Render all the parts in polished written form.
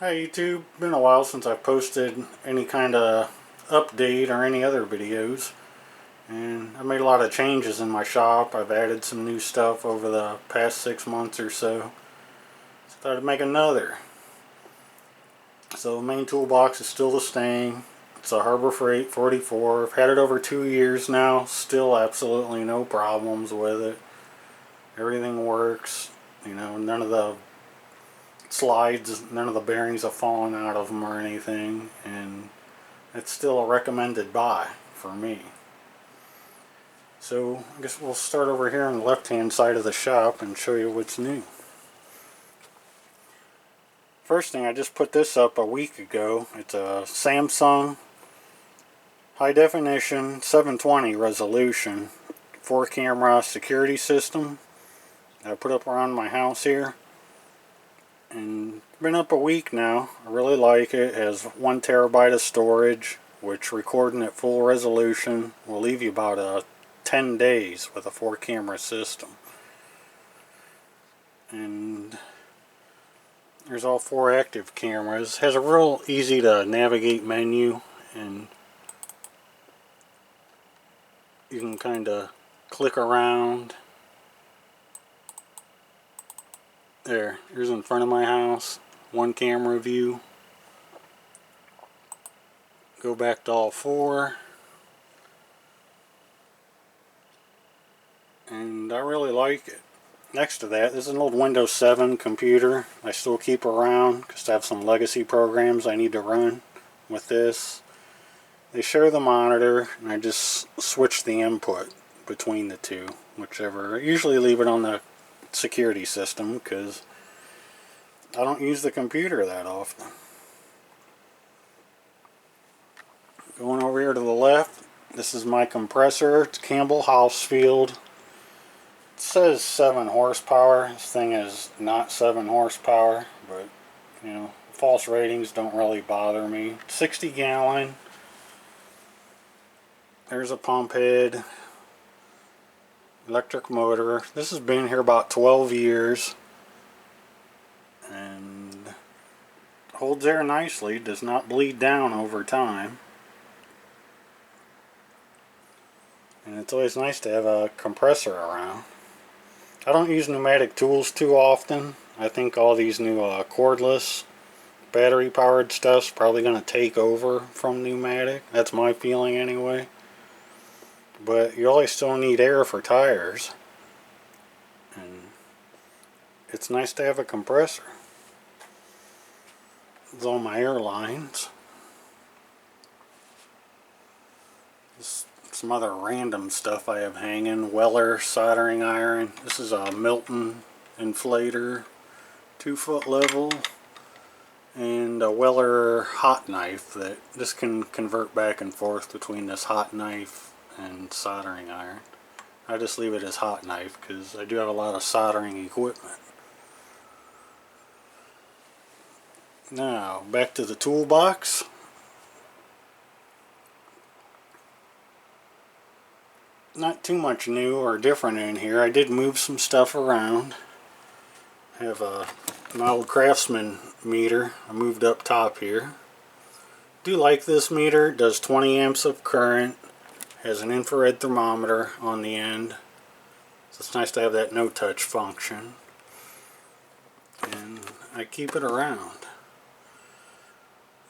Hi YouTube, been a while since I've posted any kind of update or any other videos, and I made a lot of changes in my shop. I've added some new stuff over the past 6 months or so. So I thought I'd make another. So the main toolbox is still the same. It's a Harbor Freight 44. I've had it over 2 years now, still absolutely no problems with it. Everything works, none of the slides, none of the bearings have fallen out of them or anything, and it's still a recommended buy for me. So I guess we'll start over here on the left hand side of the shop and show you what's new. First thing, I just put this up a week ago. It's a Samsung high definition 720 resolution 4-camera security system I put up around my house here, and been up a week now. I really like it. It has 1 terabyte of storage, which recording at full resolution will leave you about 10 days with a 4-camera system. And there's all 4 active cameras. It has a real easy to navigate menu, and you can kind of click around. Here's in front of my house, 1 camera view. Go back to all 4. And I really like it. Next to that, this is an old Windows 7 computer I still keep around because I have some legacy programs I need to run with this. They share the monitor, and I just switch the input between the two, whichever. I usually leave it on the security system because I don't use the computer that often. Going over here to the left, this is my compressor. It's Campbell Housefield. It says 7 horsepower. This thing is not 7 horsepower, but false ratings don't really bother me. 60 gallon. There's a pump head. Electric motor. This has been here about 12 years and holds air nicely. Does not bleed down over time. And it's always nice to have a compressor around. I don't use pneumatic tools too often. I think all these new cordless battery powered stuff's probably going to take over from pneumatic. That's my feeling anyway. But you always still need air for tires, and it's nice to have a compressor. It's all my air lines. Some other random stuff I have hanging. Weller soldering iron. This is a Milton inflator, 2-foot level, and a Weller hot knife that this can convert back and forth between this hot knife and soldering iron. I just leave it as hot knife because I do have a lot of soldering equipment. Now back to the toolbox. Not too much new or different in here. I did move some stuff around. I have an old Craftsman meter I moved up top here. Do like this meter. It does 20 amps of current. Has an infrared thermometer on the end. So it's nice to have that no-touch function. And I keep it around.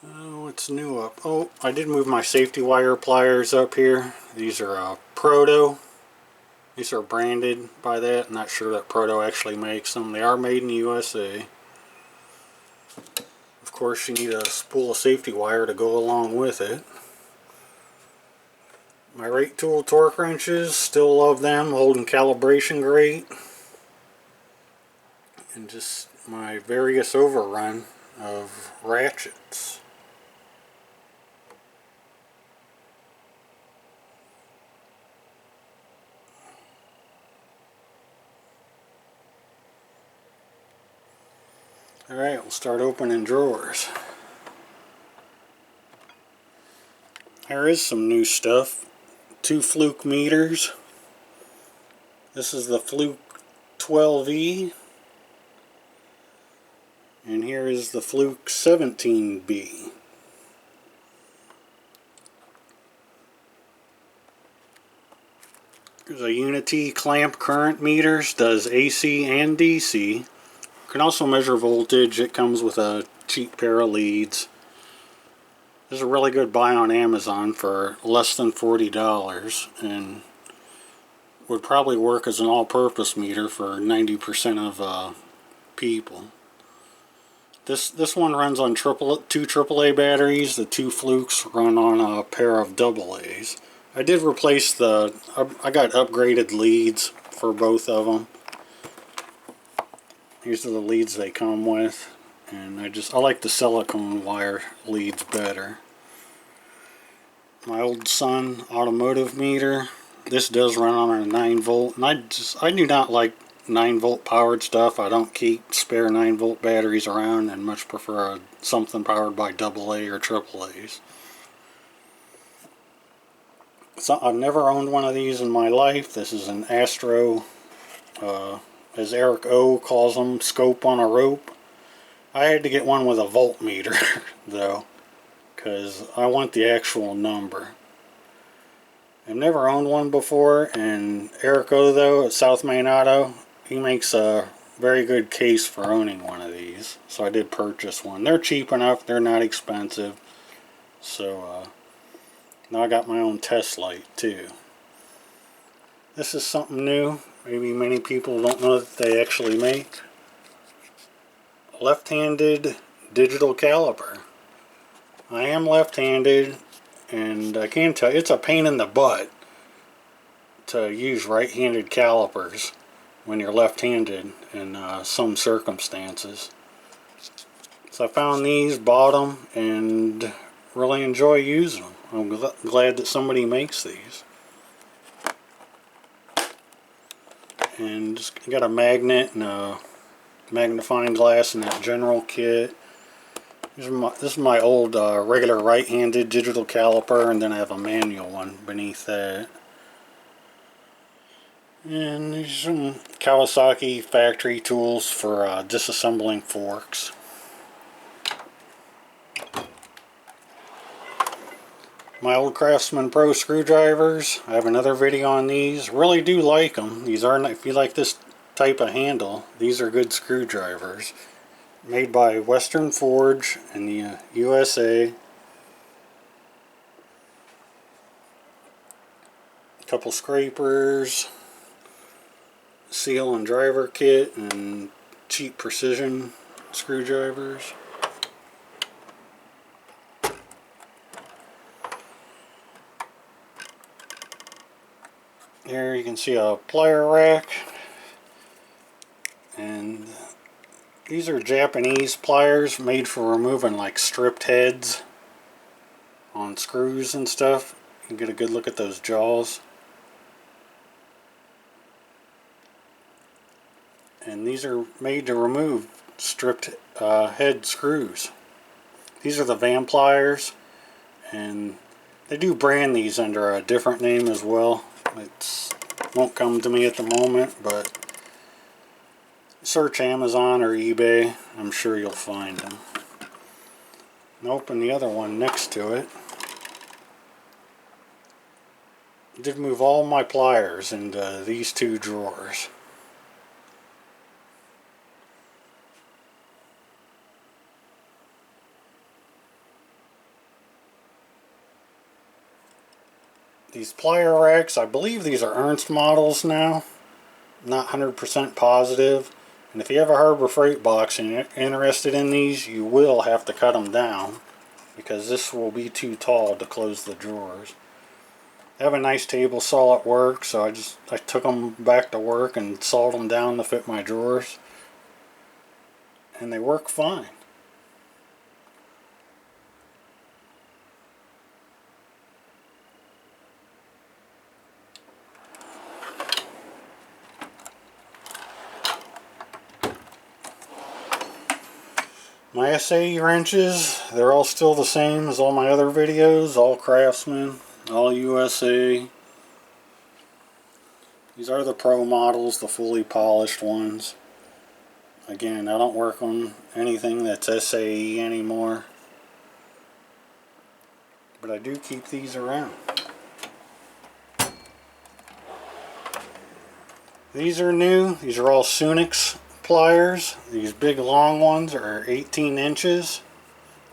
What's new up? Oh, I did move my safety wire pliers up here. These are Proto. These are branded by that. I'm not sure that Proto actually makes them. They are made in the USA. Of course, you need a spool of safety wire to go along with it. My rate tool torque wrenches, still love them, holding calibration great. And just my various overrun of ratchets. Alright, we'll start opening drawers. There is some new stuff. 2 Fluke meters. This is the Fluke 12E. And here is the Fluke 17B. There's a Unity clamp current meters, does AC and DC. Can also measure voltage. It comes with a cheap pair of leads. This is a really good buy on Amazon for less than $40, and would probably work as an all-purpose meter for 90% of people. This one runs on two AAA batteries. The two Flukes run on a pair of AA's. I did replace I got upgraded leads for both of them. These are the leads they come with, and I like the silicone wire leads better. My old Sun automotive meter. This does run on a 9-volt, and I do not like 9-volt powered stuff. I don't keep spare 9-volt batteries around, and much prefer something powered by AA or AAA's. So I've never owned one of these in my life. This is an Astro, as Eric O calls them, scope on a rope. I had to get one with a voltmeter though, because I want the actual number. I've never owned one before, and Eric O though at South Main Auto, he makes a very good case for owning one of these. So I did purchase one. They're cheap enough, they're not expensive. So now I got my own test light too. This is something new. Maybe many people don't know that they actually make. Left-handed digital caliper. I am left-handed, and I can tell you it's a pain in the butt to use right-handed calipers when you're left-handed in some circumstances. So I found these, bought them, and really enjoy using them. I'm glad that somebody makes these. And just got a magnet and a magnifying glass in that general kit. This is my old regular right-handed digital caliper, and then I have a manual one beneath that. And these are some Kawasaki factory tools for disassembling forks. My old Craftsman Pro screwdrivers. I have another video on these. Really do like them. These are, if you like this type of handle, these are good screwdrivers. Made by Western Forge in the USA. A couple scrapers, seal and driver kit, and cheap precision screwdrivers. Here you can see a plier rack, and these are Japanese pliers made for removing like stripped heads on screws and stuff. You can get a good look at those jaws. And these are made to remove stripped head screws. These are the Van pliers, and they do brand these under a different name as well. It won't come to me at the moment, but search Amazon or eBay, I'm sure you'll find them. And open the other one next to it. I did move all my pliers into these two drawers. These plier racks, I believe these are Ernst models now. Not 100% positive. And if you have a Harbor Freight box and you're interested in these, you will have to cut them down, because this will be too tall to close the drawers. I have a nice table saw at work, so I took them back to work and sawed them down to fit my drawers. And they work fine. My SA wrenches, they're all still the same as all my other videos, all Craftsman, all USA. These are the Pro models, the fully polished ones. Again, I don't work on anything that's SAE anymore, but I do keep these around. These are new. These are all Sunix pliers. These big long ones are 18 inches.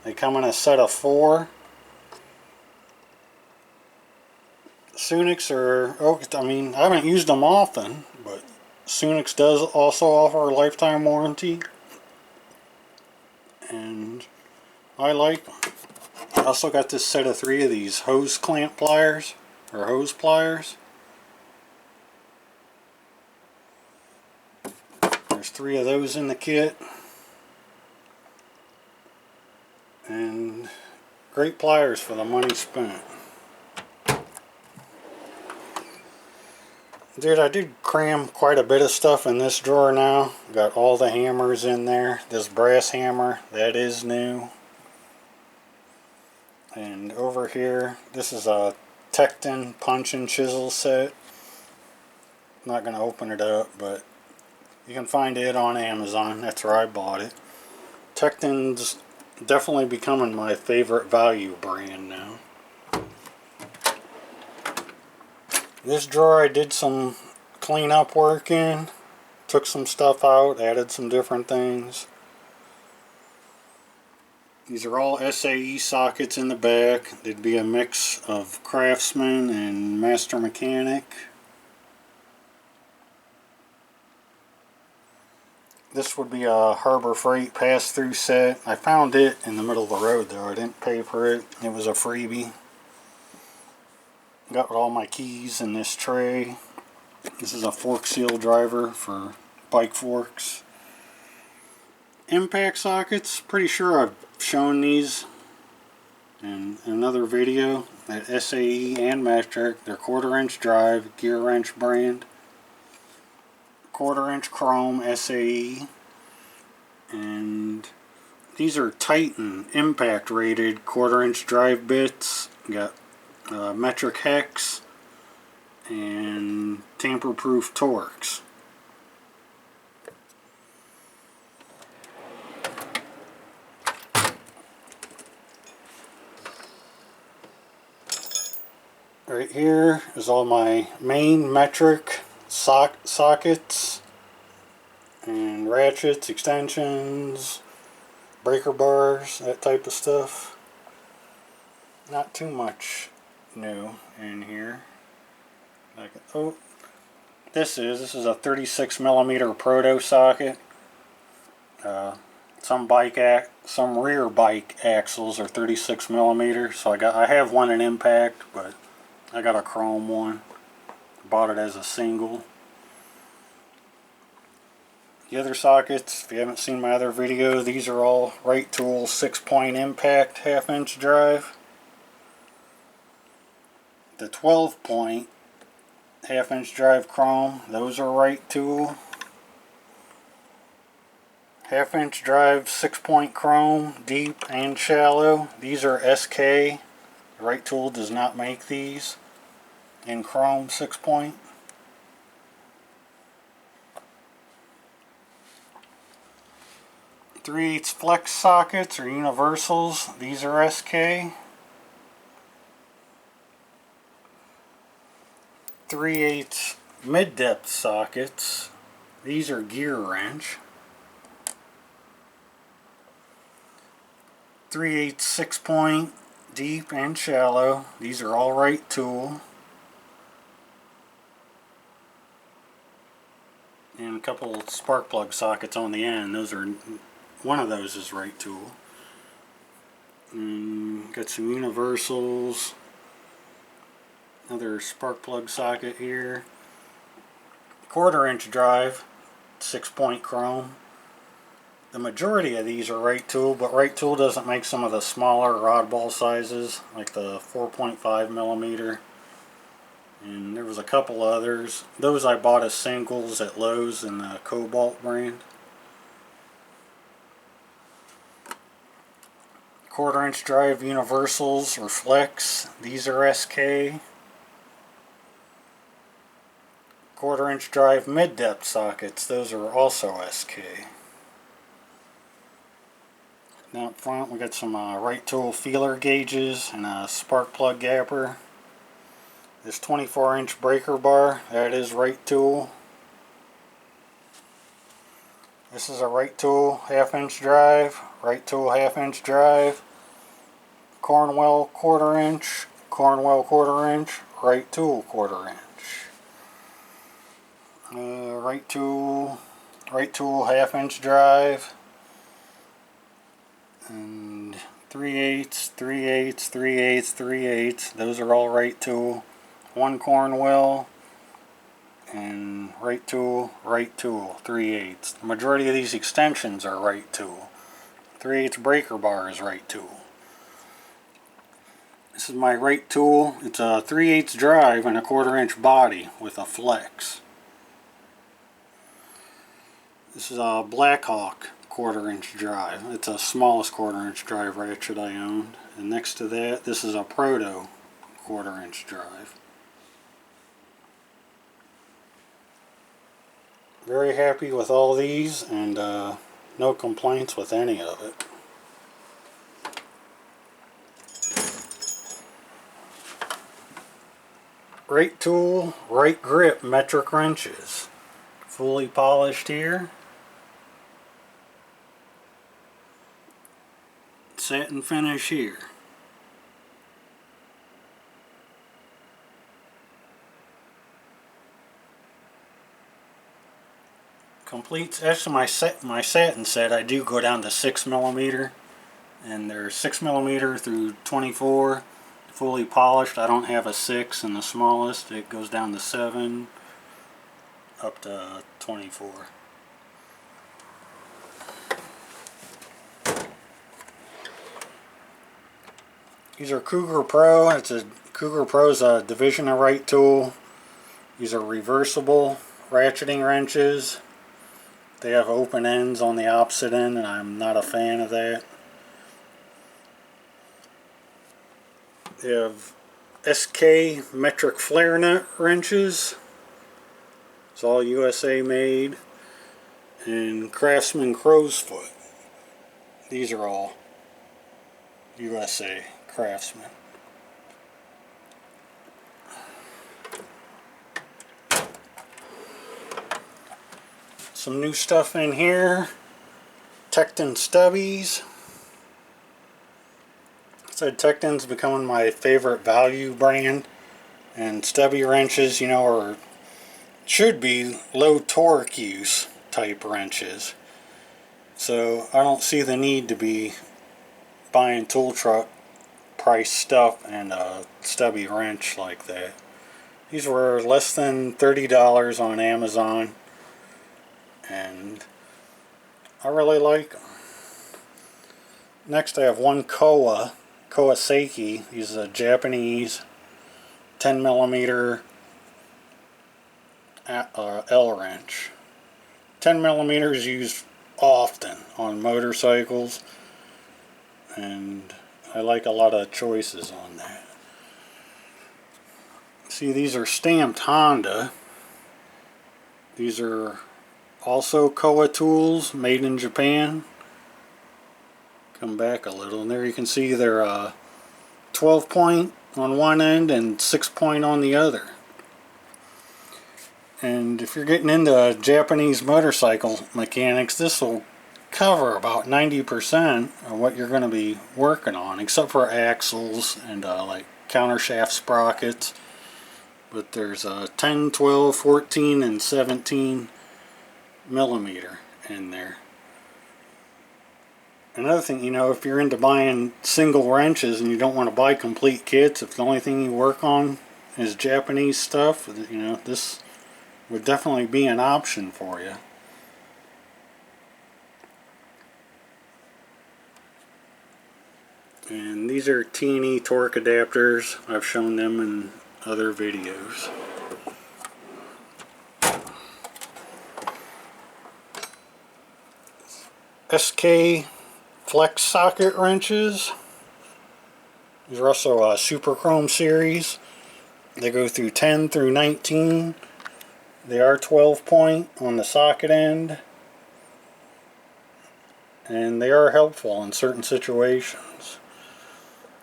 They come in a set of 4. Sunix are, I mean, I haven't used them often, but Sunix does also offer a lifetime warranty, and I like them. I also got this set of 3 of these hose clamp pliers, or hose pliers. There's 3 of those in the kit, and great pliers for the money spent. Dude, I did cram quite a bit of stuff in this drawer now. Got all the hammers in there. This brass hammer, that is new. And over here, this is a Tecton punch and chisel set. I'm not going to open it up, but you can find it on Amazon. That's where I bought it. Tecton's definitely becoming my favorite value brand now. This drawer I did some cleanup work in. Took some stuff out, added some different things. These are all SAE sockets in the back. They'd be a mix of Craftsman and Master Mechanic. This would be a Harbor Freight pass-through set. I found it in the middle of the road though. I didn't pay for it. It was a freebie. Got all my keys in this tray. This is a fork seal driver for bike forks. Impact sockets. Pretty sure I've shown these in another video at SAE and Metric. They're 1/4 inch drive, gear wrench brand. 1/4 inch chrome SAE, and these are Titan impact rated 1/4 inch drive bits. Got metric hex and tamper proof Torx. Right here is all my main metric sockets and ratchets, extensions, breaker bars, that type of stuff. Not too much new in here. This is a 36mm proto socket. Some rear bike axles are 36mm, so I have one in impact, but I got a chrome one. Bought it as a single. The other sockets, if you haven't seen my other video, these are all Right Tool 6-point impact 1/2 inch drive. The 12-point 1/2 inch drive chrome, those are Right Tool. 1/2 inch drive 6-point chrome, deep and shallow. These are SK. Right Tool does not make these in chrome 6-point. .3/8 flex sockets or universals. These are SK. 3/8 mid-depth sockets. These are gear wrench. 3/8 6-point deep and shallow. These are all Right Tool. And a couple spark plug sockets on the end. One of those is Right Tool. Got some universals. Another spark plug socket here. 1/4 inch drive, 6-point chrome. The majority of these are Right Tool, but Right Tool doesn't make some of the smaller oddball sizes, like the 4.5mm. And there was a couple others. Those I bought as singles at Lowe's in the Cobalt brand. 1/4 inch drive universals or flex. These are SK. 1/4 inch drive mid-depth sockets. Those are also SK. Down up front we got some right tool feeler gauges and a spark plug gapper. This 24-inch breaker bar, that is right tool. This is a right tool half-inch drive, right tool half-inch drive, Cornwell quarter-inch, Cornwell quarter-inch, right tool quarter-inch. Right tool half-inch drive, and 3/8, 3/8, 3/8, 3/8. Those are all right tool. One Cornwell, and right tool, 3/8. The majority of these extensions are right tool. 3/8 breaker bar is right tool. This is my right tool. It's a 3/8 drive and a 1/4-inch body with a flex. This is a Blackhawk 1/4-inch drive. It's the smallest 1/4-inch drive ratchet I owned. And next to that, this is a Proto 1/4-inch drive. Very happy with all these, and no complaints with any of it. Right tool, right grip metric wrenches. Fully polished here. Satin finish here. Completes, actually my satin set, I do go down to 6mm, and they're 6mm through 24, fully polished. I don't have a 6 in the smallest. It goes down to 7 up to 24. These are Cougar Pro. Cougar Pro's a division of right tool. These are reversible ratcheting wrenches. They have open ends on the opposite end, and I'm not a fan of that. They have SK metric flare nut wrenches. It's all USA made. And Craftsman crow's foot. These are all USA Craftsman. Some new stuff in here. Tecton stubbies. So Tecton's becoming my favorite value brand, and stubby wrenches, you know, should be low torque use type wrenches. So I don't see the need to be buying tool truck price stuff and a stubby wrench like that. These were less than $30 on Amazon, and I really like them. Next I have one Kawasaki. These are a Japanese 10mm L wrench. 10mm is used often on motorcycles, and I like a lot of choices on that. See, these are stamped Honda. These are also Kowa tools, made in Japan. Come back a little, and there you can see they're 12 point on one end and 6 point on the other. And if you're getting into Japanese motorcycle mechanics, this will cover about 90% of what you're going to be working on, except for axles and like countershaft sprockets. But there's 10, 12, 14, and 17 millimeter in there. Another thing, you know, if you're into buying single wrenches and you don't want to buy complete kits, if the only thing you work on is Japanese stuff, you know, this would definitely be an option for you. And these are T&E torque adapters. I've shown them in other videos. SK flex socket wrenches. These are also a Super Chrome series. They go through 10 through 19. They are 12 point on the socket end. and they are helpful in certain situations.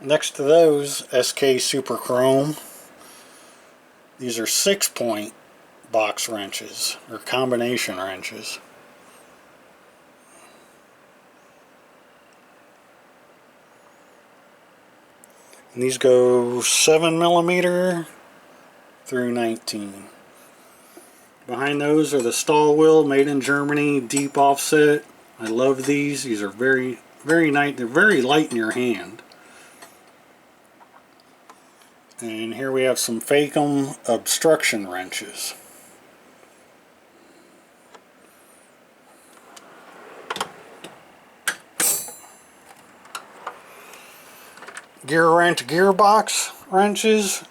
Next to those, SK Super Chrome. These are 6-point box wrenches, or combination wrenches. And these go 7mm through 19. Behind those are the stall wheel, made in Germany, deep offset. I love these. These are very nice. They're very light in your hand. And here we have some Fakem obstruction wrenches. Gear wrench gearbox wrenches.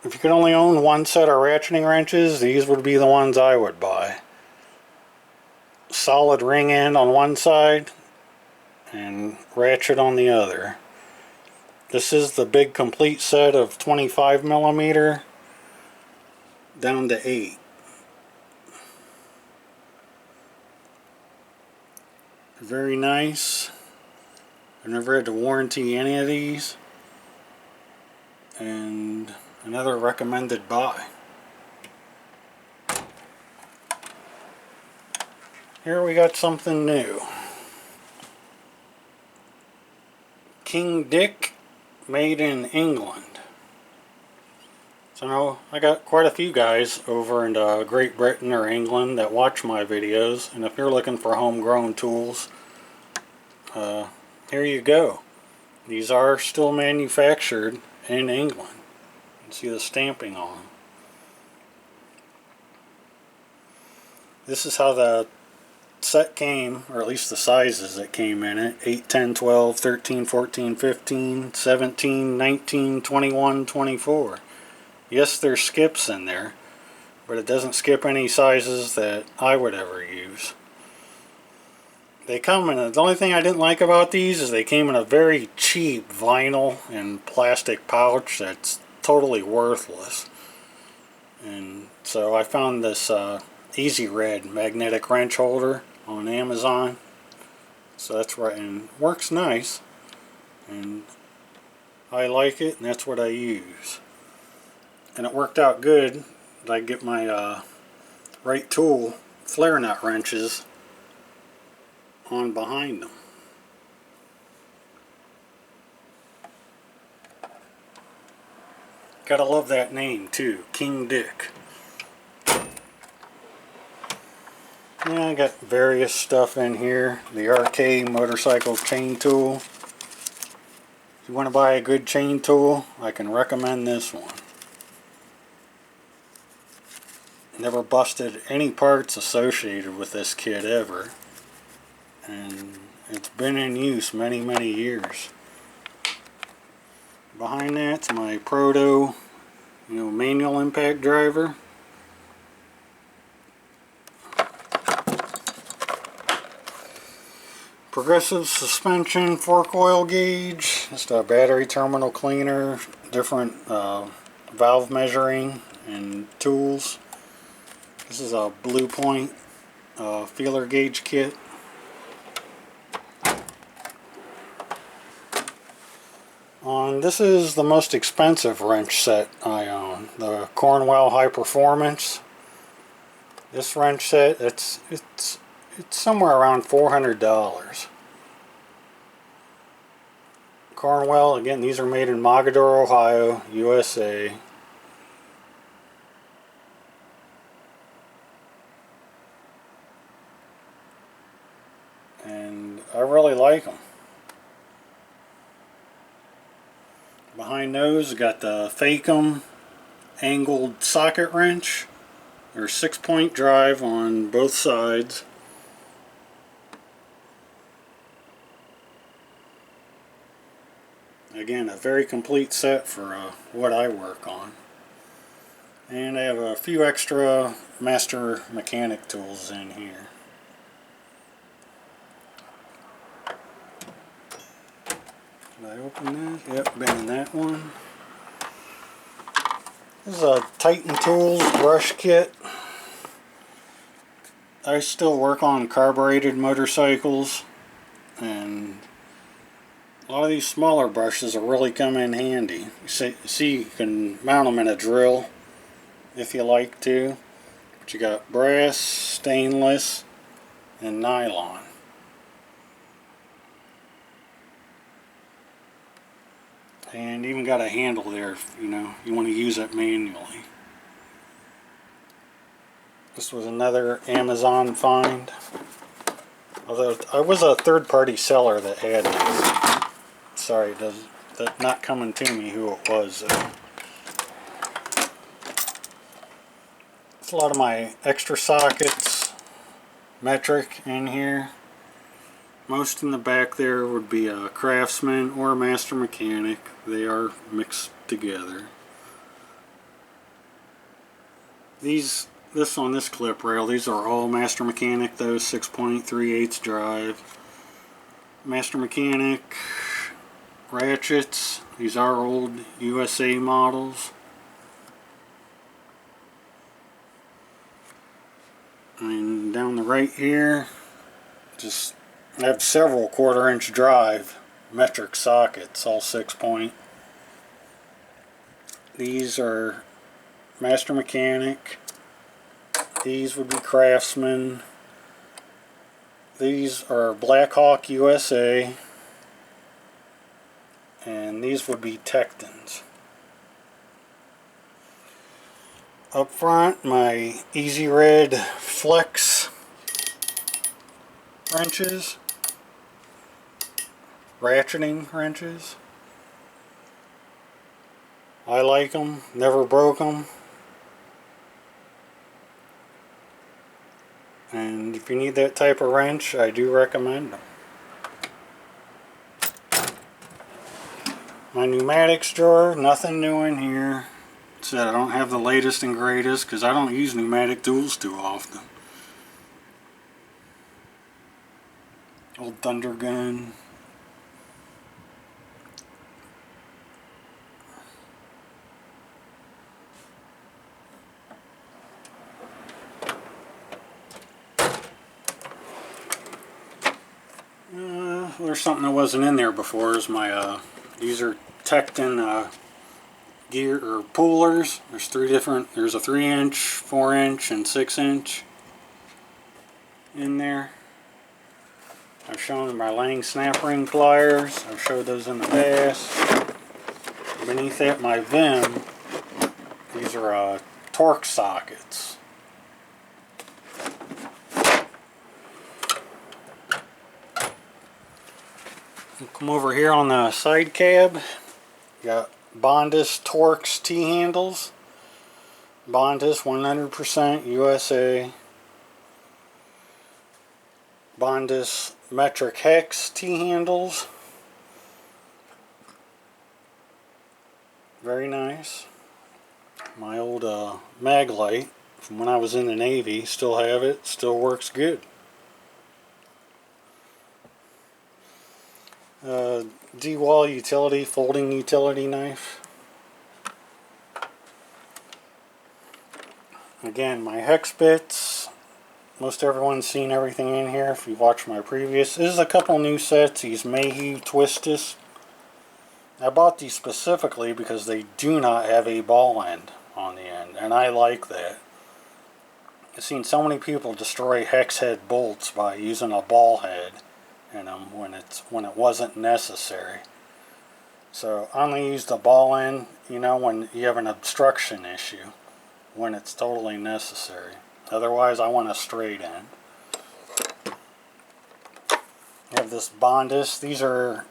If you could only own one set of ratcheting wrenches, these would be the ones I would buy. Solid ring end on one side and ratchet on the other. This is the big complete set of 25mm down to 8. Very nice. I've never had to warranty any of these, and another recommended buy. Here we got something new. King Dick, made in England. So now I got quite a few guys over in Great Britain or England that watch my videos, and if you're looking for homegrown tools, here you go. These are still manufactured in England. You can see the stamping on them. This is how the set came, or at least the sizes that came in it. 8, 10, 12, 13, 14, 15, 17, 19, 21, 24. Yes, there's skips in there, but it doesn't skip any sizes that I would ever use. They come in the only thing I didn't like about these is they came in a very cheap vinyl and plastic pouch that's totally worthless. And so I found this Easy Red magnetic wrench holder on Amazon. So that's right, and works nice, and I like it, and that's what I use. And it worked out good that I get my right tool flare nut wrenches on behind them. Gotta love that name too, King Dick. Yeah, I got various stuff in here. The RK motorcycle chain tool. If you want to buy a good chain tool, I can recommend this one. Never busted any parts associated with this kit ever, and it's been in use many years. Behind that's my proto, manual impact driver. Progressive suspension fork oil gauge, just a battery terminal cleaner, different valve measuring and tools. This is a Blue Point feeler gauge kit. This is the most expensive wrench set I own, the Cornwell High Performance. This wrench set, it's somewhere around $400. Cornwell, again, these are made in Mogadore, Ohio, USA. And I really like them. Behind those, got the Fakem angled socket wrench. There's 6-point drive on both sides. Again, a very complete set for what I work on. And I have a few extra master mechanic tools in here. Did I open that? Yep, been in that one. This is a Titan Tools brush kit. I still work on carbureted motorcycles, and a lot of these smaller brushes will really come in handy. See, you can mount them in a drill if you like to. But you got brass, stainless, and nylon. And even got a handle there if you want to use it manually. This was another Amazon find. Although I was a third-party seller that had these. Sorry, that's not coming to me who it was. It's a lot of my extra sockets, metric in here. Most in the back there would be a Craftsman or a Master Mechanic. They are mixed together. This on this clip rail, these are all Master Mechanic, those 6.38 drive. Master Mechanic ratchets. These are old USA models. And down the right here, I have several 1/4 inch drive metric sockets, all 6-point. These are Master Mechanic. These would be Craftsman. These are Blackhawk USA. And these would be Tectons. Up front, my Easy Red Flex wrenches. Ratcheting wrenches. I like them, never broke them. And if you need that type of wrench, I do recommend them. My pneumatics drawer, nothing new in here. Said I don't have the latest and greatest because I don't use pneumatic tools too often. Old Thunder Gun. There's something that wasn't in there before. Is my these are Tecton gear or pullers. There's three different. There's a 3-inch, 4-inch, and 6-inch in there. I've shown my Lang snap ring pliers. I've showed those in the past. Beneath that, my Vim. These are torque sockets. Come over here on the side cab. Got Bondis Torx T-handles. Bondis 100% USA. Bondis Metric Hex T-handles. Very nice. My old mag light from when I was in the Navy. Still have it. Still works good. D-Wall utility, folding utility knife. Again, my hex bits. Most everyone's seen everything in here if you've watched my previous. This is a couple new sets, these Mayhew Twistus. I bought these specifically because they do not have a ball end on the end, and I like that. I've seen so many people destroy hex head bolts by using a ball head in them when it wasn't necessary. So I only use the ball end, when you have an obstruction issue, when it's totally necessary. Otherwise, I want a straight end. I have this Bondis. These are,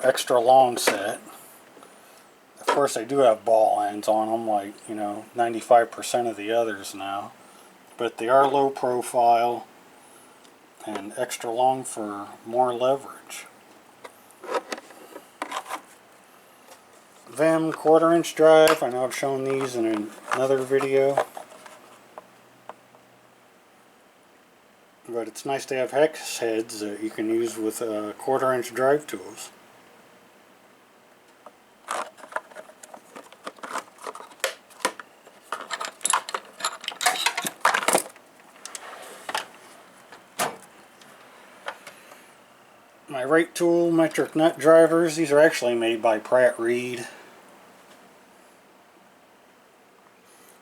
extra long set. Of course, they do have ball ends on them, like 95% of the others now. But they are low profile and extra long for more leverage. Vim 1/4 inch drive. I know I've shown these in another video. But it's nice to have hex heads that you can use with 1/4 inch drive tools. right tool metric nut drivers. These are actually made by Pratt Reed.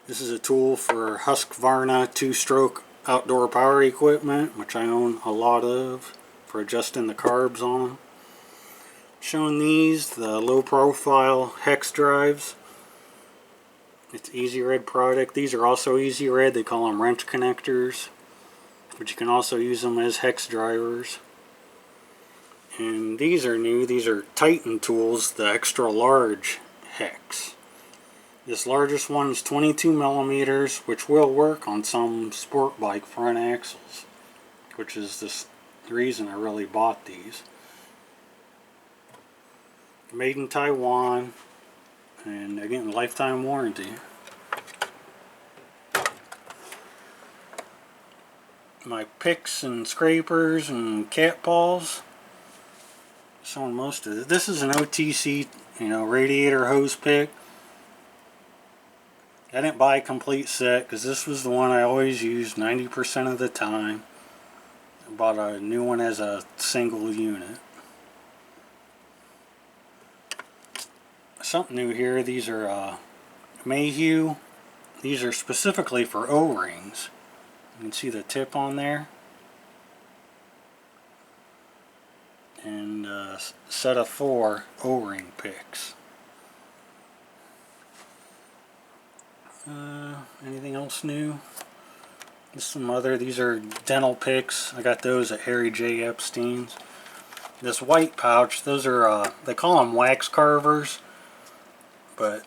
This is a tool for Husqvarna 2-stroke outdoor power equipment, which I own a lot of, for adjusting the carbs on them. Showing these, the low profile hex drives. It's Easy Red product. These are also Easy Red. They call them wrench connectors, but you can also use them as hex drivers. And these are new. These are Titan tools, the extra large hex. This largest one is 22 millimeters, which will work on some sport bike front axles, which is the reason I really bought these. Made in Taiwan, and again, lifetime warranty. My picks and scrapers and cat paws. Showing most of it. This is an OTC, radiator hose pick. I didn't buy a complete set because this was the one I always used 90% of the time. I bought a new one as a single unit. Something new here. These are Mayhew. These are specifically for O-rings. You can see the tip on there. And a set of 4 O-ring picks. Anything else new? Just some other. These are dental picks. I got those at Harry J. Epstein's. This white pouch. Those are they call them wax carvers, but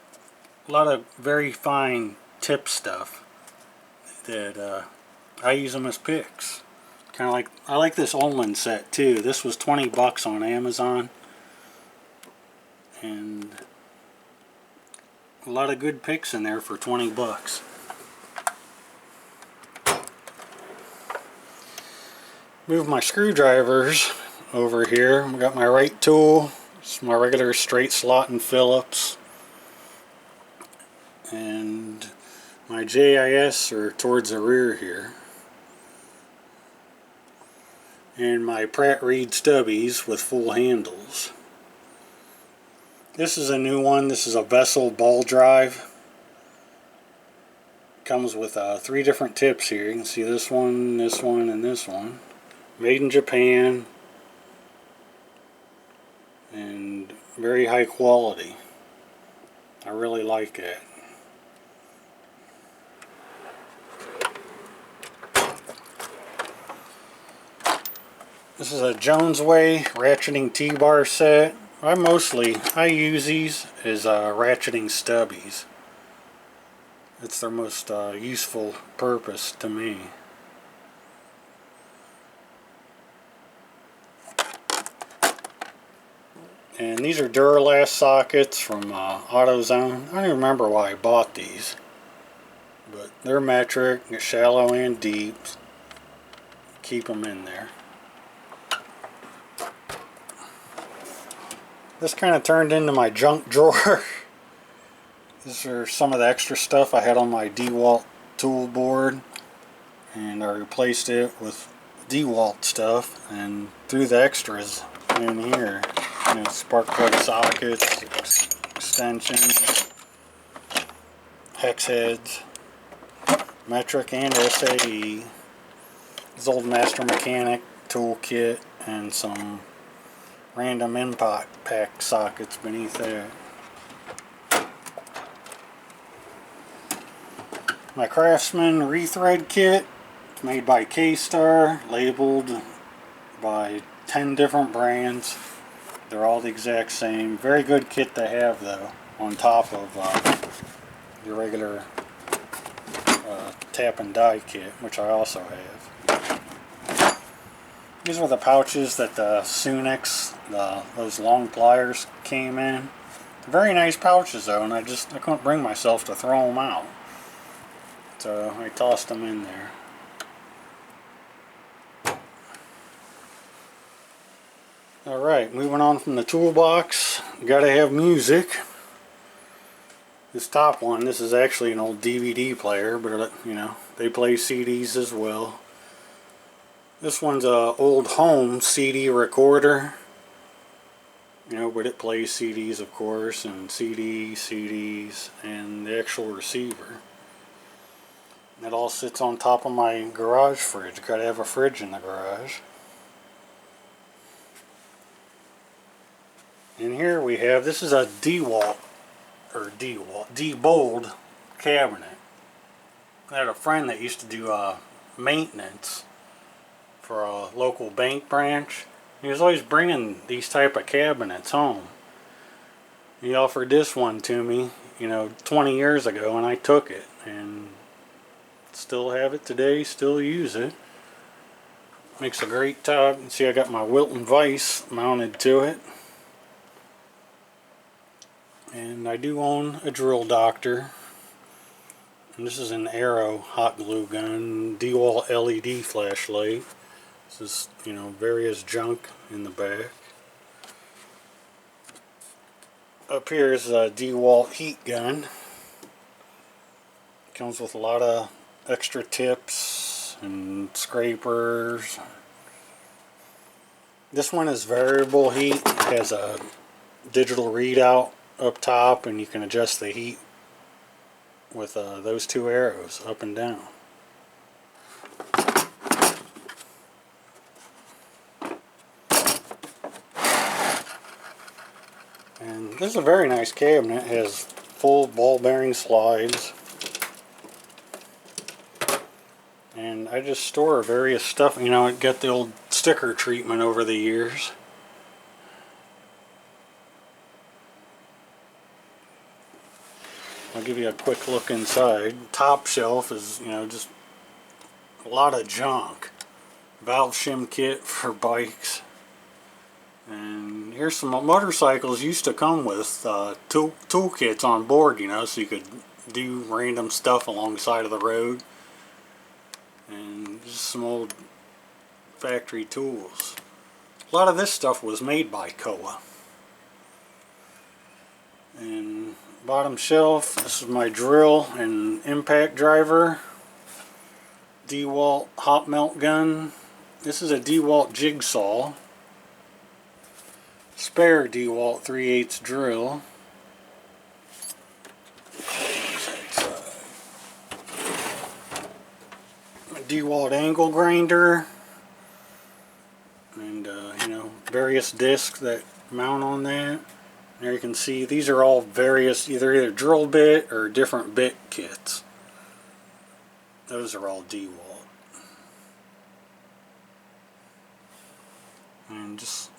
a lot of very fine tip stuff that I use them as picks. Kind of like, I like this Olin set too. This was 20 bucks on Amazon, and a lot of good picks in there for 20 bucks. Move my screwdrivers over here. I got my right tool. It's my regular straight slot and Phillips. And my JIS are towards the rear here. And my Pratt Reed stubbies with full handles. This is a new one. This is a Vessel ball drive. Comes with 3 different tips here. You can see this one, and this one. Made in Japan. And very high quality. I really like it. This is a Jones Way ratcheting T-bar set. I use these as ratcheting stubbies. It's their most useful purpose to me. And these are Duralast sockets from AutoZone. I don't even remember why I bought these, but they're metric, shallow and deep. Keep them in there. This kind of turned into my junk drawer. These are some of the extra stuff I had on my DeWalt tool board, and I replaced it with DeWalt stuff and threw the extras in here. Spark plug sockets, extensions, hex heads, metric and SAE. This old Master Mechanic toolkit and some random impact sockets beneath there. My Craftsman rethread kit. It's made by K-Star, labeled by 10 different brands. They're all the exact same. Very good kit to have though, on top of your regular tap and die kit, which I also have. These are the pouches that the Sunix, those long pliers came in. Very nice pouches though, and I couldn't bring myself to throw them out. So I tossed them in there. Alright, moving on from the toolbox, gotta have music. This top one, this is actually an old DVD player, but they play CDs as well. This one's a old home CD recorder. You know, but it plays CDs, of course, and CDs, and the actual receiver. It all sits on top of my garage fridge. Gotta have a fridge in the garage. And here we have, this is a DeWalt cabinet. I had a friend that used to do maintenance for a local bank branch. He was always bringing these type of cabinets home. He offered this one to me, 20 years ago, and I took it, and still have it today, still use it. Makes a great top. You can see I got my Wilton vise mounted to it. And I do own a drill doctor. And this is an Arrow hot glue gun, DeWalt LED flashlight. This is, various junk in the back. Up here is a DeWalt heat gun. Comes with a lot of extra tips and scrapers. This one is variable heat. It has a digital readout up top, and you can adjust the heat with those two arrows up and down. And this is a very nice cabinet. It has full ball bearing slides. And I just store various stuff. It got the old sticker treatment over the years. I'll give you a quick look inside. Top shelf is, just a lot of junk. Valve shim kit for bikes. And here's some motorcycles used to come with tool kits on board, so you could do random stuff along the side of the road. And just some old factory tools. A lot of this stuff was made by Kowa. And bottom shelf, this is my drill and impact driver. DeWalt hot melt gun. This is a DeWalt jigsaw. Spare DeWalt 3/8 drill. A DeWalt angle grinder. And various discs that mount on that. There you can see these are all various either drill bit or different bit kits. Those are all DeWalt. And just,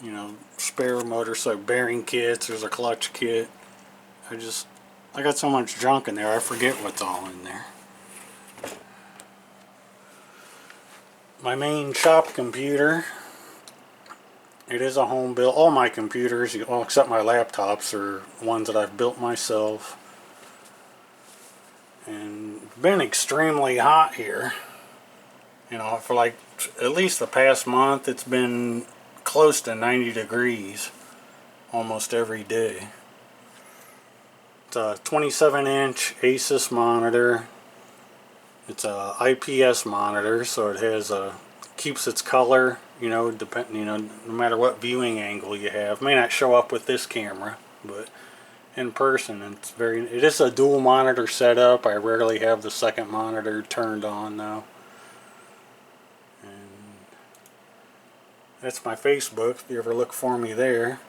spare motorcycle bearing kits. There's a clutch kit. I got so much junk in there I forget what's all in there. My main shop computer. It is a home built. All my computers, well, except my laptops, are ones that I've built myself. And it's been extremely hot here. For like at least the past month, it's been close to 90 degrees almost every day. It's a 27-inch Asus monitor. It's a IPS monitor, so it has keeps its color. No matter what viewing angle you have. May not show up with this camera, but in person, it is a dual monitor setup. I rarely have the second monitor turned on though. And that's my Facebook, if you ever look for me there.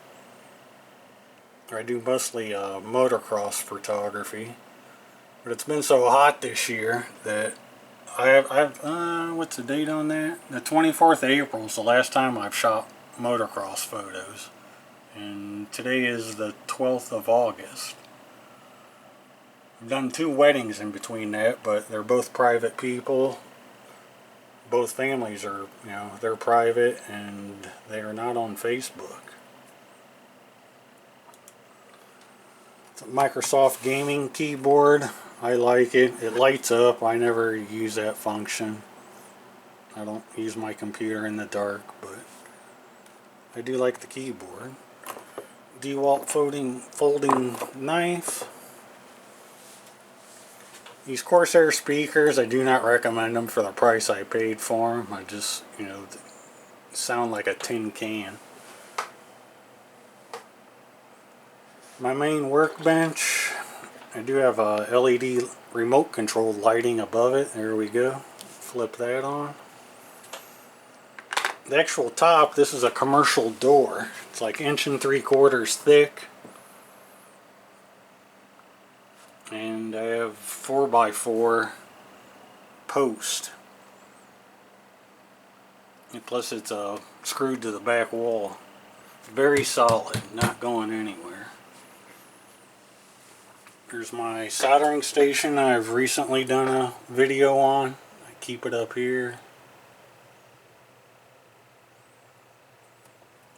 I do mostly motocross photography, but it's been so hot this year that what's the date on that? The 24th of April is the last time I've shot motocross photos. And today is the 12th of August. I've done 2 weddings in between that, but they're both private people. Both families are, they're private and they are not on Facebook. It's a Microsoft gaming keyboard. I like it. It lights up. I never use that function. I don't use my computer in the dark, but I do like the keyboard. DeWalt folding knife. These Corsair speakers, I do not recommend them for the price I paid for them. I just, sound like a tin can. My main workbench, I do have a LED remote controlled lighting above it. There we go. Flip that on. The actual top, this is a commercial door. It's like 1 3/4 thick. And I have 4x4 post. And plus it's screwed to the back wall. Very solid, not going anywhere. Here's my soldering station I've recently done a video on. I keep it up here.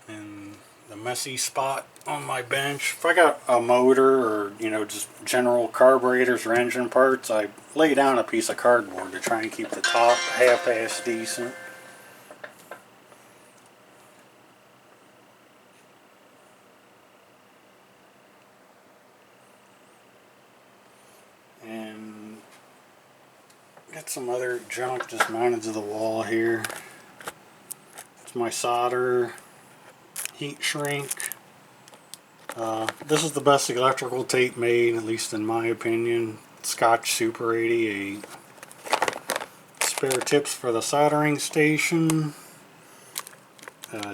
And the messy spot on my bench. If I got a motor or, you know, just general carburetors or engine parts, I lay down a piece of cardboard to try and keep the top half-ass decent. And got some other junk just mounted to the wall here. It's my solder, heat shrink. This is the best electrical tape made, at least in my opinion. Scotch Super 88. Spare tips for the soldering station.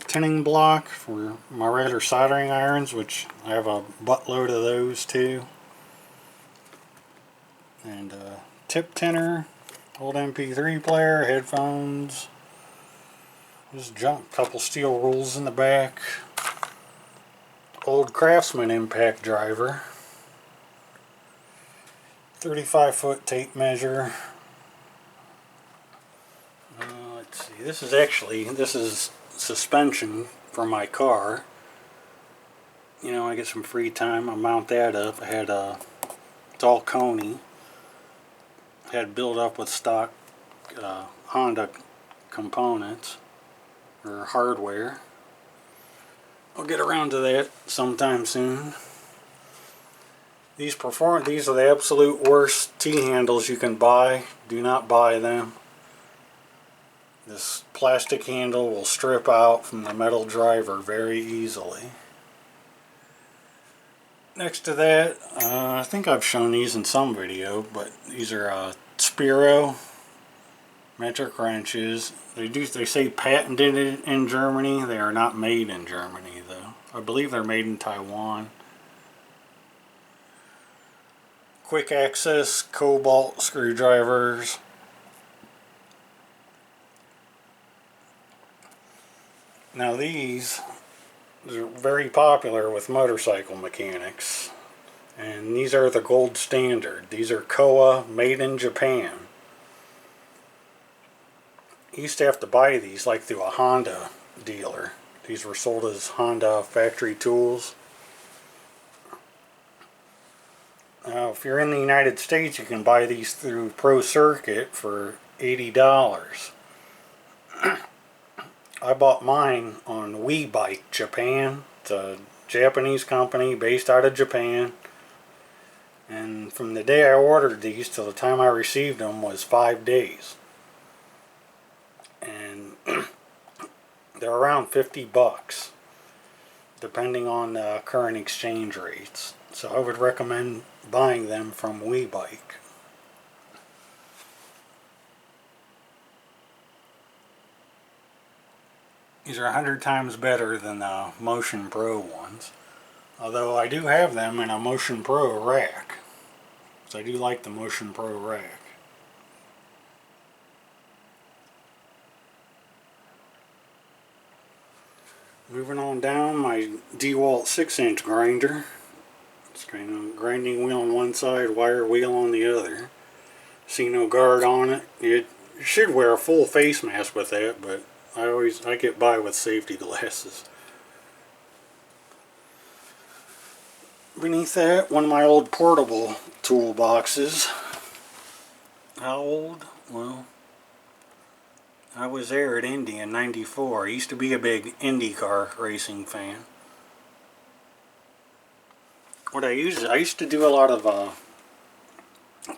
Tinning block for my regular soldering irons, which I have a buttload of those too. And tip tinner, old MP3 player, headphones. Just junk, couple steel rules in the back. Old Craftsman impact driver. 35-foot tape measure. Let's see, this is suspension for my car. You know, I get some free time, I mount that up. I had it's all Coney. Had built up with stock Honda components or hardware. I'll get around to that sometime soon. These are the absolute worst T-handles you can buy. Do not buy them. This plastic handle will strip out from the metal driver very easily. Next to that, I think I've shown these in some video, but these are Spiro metric wrenches. They say patented in Germany. They are not made in Germany though. I believe they're made in Taiwan. Quick access cobalt screwdrivers. Now these are very popular with motorcycle mechanics, and these are the gold standard. These are Kowa, made in Japan. I used to have to buy these like through a Honda dealer. These were sold as Honda factory tools. Now if you're in the United States, you can buy these through Pro Circuit for $80. I bought mine on WeBike Japan. It's a Japanese company based out of Japan. And from the day I ordered these till the time I received them was 5 days. And they're around $50 depending on current exchange rates. So I would recommend buying them from WeBike. These are 100 times better than the Motion Pro ones. Although I do have them in a Motion Pro rack. So I do like the Motion Pro rack. Moving on down, my DeWalt 6-inch grinder. It's kind of grinding wheel on one side, wire wheel on the other. See no guard on it. You should wear a full face mask with that, but I get by with safety glasses. Beneath that, one of my old portable toolboxes. How old? Well, I was there at Indy in '94. I used to be a big IndyCar racing fan. I used to do a lot of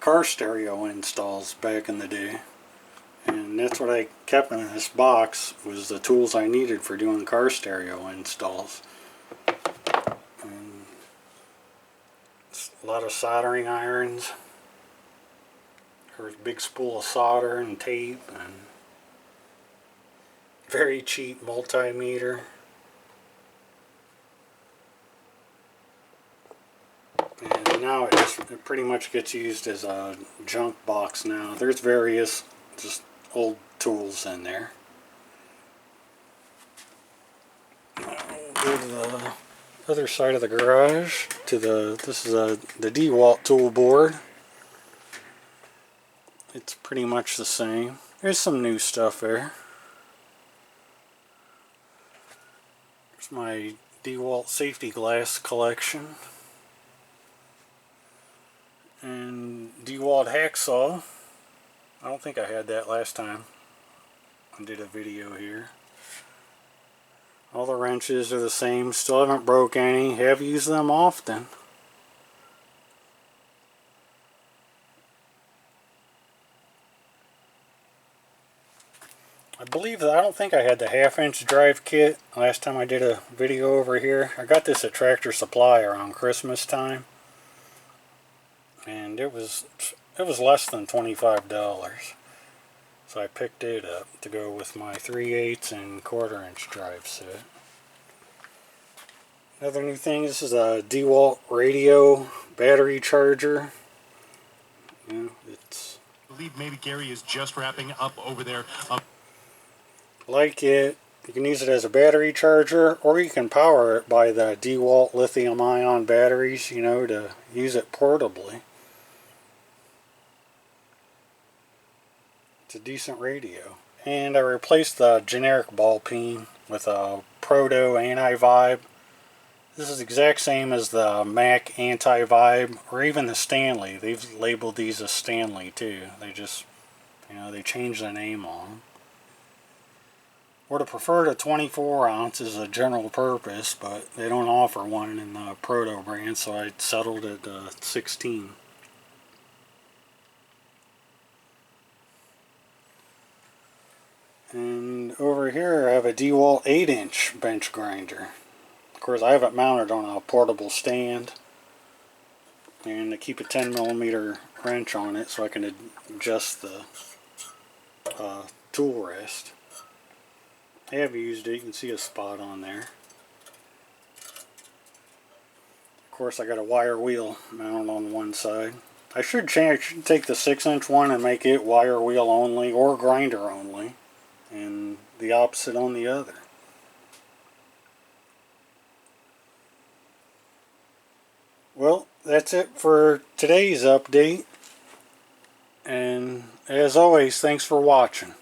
car stereo installs back in the day. And that's what I kept in this box, was the tools I needed for doing car stereo installs. And A lot of soldering irons. There's a big spool of solder and tape, and very cheap multimeter. And now it pretty much gets used as a junk box now. There's various just old tools in there. Go to the other side of the garage to this is the DeWalt tool board. It's pretty much the same. There's some new stuff there. There's my DeWalt safety glass collection. And DeWalt hacksaw. I don't think I had that last time I did a video here. All the wrenches are the same. Still haven't broke any. Have used them often. I believe that I don't think I had the 1/2-inch drive kit last time I did a video over here. I got this at Tractor Supply around Christmas time, and it was less than $25, so I picked it up to go with my 3/8 and 1/4-inch drive set. Another new thing, this is a DeWalt radio battery charger. It's, I believe maybe Gary is just wrapping up over there. Like it, you can use it as a battery charger, or you can power it by the DeWalt lithium-ion batteries, you know, to use it portably. It's a decent radio. And I replaced the generic ball peen with a Proto anti-vibe. This is the exact same as the Mac anti-vibe, or even the Stanley. They've labeled these as Stanley too. They just, you know, they changed the name on them. Would have preferred a 24 ounce as a general purpose, but they don't offer one in the Proto brand, so I settled at 16. And over here I have a DeWalt 8-inch bench grinder. Of course, I have it mounted on a portable stand, and I keep a 10mm wrench on it so I can adjust the tool rest. I have used it. You can see a spot on there. Of course, I got a wire wheel mounted on one side. I should take the 6-inch one and make it wire wheel only or grinder only, and the opposite on the other. Well, that's it for today's update, and as always, thanks for watching.